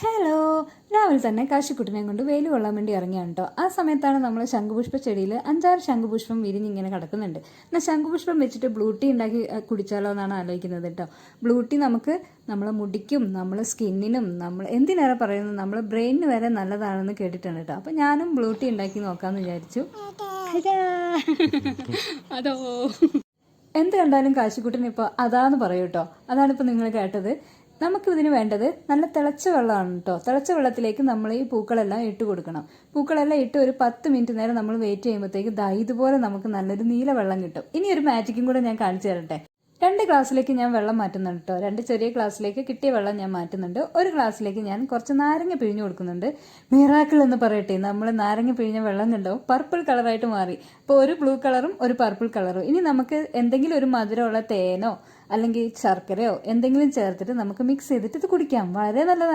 Hello, രാവിലെ തന്നെ കാശിക്കുട്ടിനെ കൊണ്ട് വെയിൽ കൊള്ളാൻ വേണ്ടി ഇറങ്ങിയാണ് കേട്ടോ. ആ സമയത്താണ് നമ്മൾ ശംഖുപുഷ്പ ചെടിയിൽ 5-6 ശംഖുപുഷ്പം വിരിഞ്ഞിങ്ങനെ കിടക്കുന്നുണ്ട്. എന്നാൽ ശംഖുപുഷ്പം വെച്ചിട്ട് ബ്ലൂ ടീ ഉണ്ടാക്കി കുടിച്ചാലോ എന്നാണ് ആലോചിക്കുന്നത് കേട്ടോ. ബ്ലൂ ടീ നമുക്ക് നമ്മളെ മുടിക്കും നമ്മളെ സ്കിന്നിനും നമ്മൾ എന്തിനേറെ പറയുന്നത് നമ്മളെ ബ്രെയിനിന് വരെ നല്ലതാണെന്ന് കേട്ടിട്ടുണ്ട് കേട്ടോ. അപ്പം ഞാനും ബ്ലൂ ടീ ഉണ്ടാക്കി നോക്കാമെന്ന് വിചാരിച്ചു. അതോ എന്ത് കണ്ടാലും കാശിക്കുട്ടിന് ഇപ്പോൾ അതാന്ന് പറയൂ കേട്ടോ. അതാണിപ്പോൾ നിങ്ങൾ കേട്ടത്. നമുക്കിതിന് വേണ്ടത് നല്ല തിളച്ച വെള്ളമാണ് കേട്ടോ. തിളച്ച വെള്ളത്തിലേക്ക് നമ്മൾ ഈ പൂക്കളെല്ലാം ഇട്ട് കൊടുക്കണം. പൂക്കളെല്ലാം ഇട്ട് ഒരു 10 മിനിറ്റ് നേരം നമ്മൾ വെയിറ്റ് ചെയ്യുമ്പോഴത്തേക്ക് ഇതുപോലെ നമുക്ക് നല്ലൊരു നീല വെള്ളം കിട്ടും. ഇനി ഒരു മാജിക്കും കൂടെ ഞാൻ കാണിച്ചു തരട്ടെ. 2 ഗ്ലാസ്സിലേക്ക് ഞാൻ വെള്ളം മാറ്റുന്നുണ്ട് കേട്ടോ. 2 ചെറിയ ഗ്ലാസ്സിലേക്ക് കിട്ടിയ വെള്ളം ഞാൻ മാറ്റുന്നുണ്ട്. ഒരു ഗ്ലാസ്സിലേക്ക് ഞാൻ കുറച്ച് നാരങ്ങ പിഴിഞ്ഞു കൊടുക്കുന്നുണ്ട്. മിറാക്കിൾ എന്ന് പറയട്ടെ, നമ്മൾ നാരങ്ങ പിഴിഞ്ഞ വെള്ളം കണ്ടോ പർപ്പിൾ കളറായിട്ട് മാറി. അപ്പോൾ ഒരു ബ്ലൂ കളറും ഒരു പർപ്പിൾ കളറും. ഇനി നമുക്ക് എന്തെങ്കിലും ഒരു മധുരമുള്ള തേനോ അല്ലെങ്കിൽ ശർക്കരയോ എന്തെങ്കിലും ചേർത്തിട്ട് നമുക്ക് മിക്സ് ചെയ്തിട്ട് ഇത് കുടിക്കാം. വളരെ നല്ലതാണ്.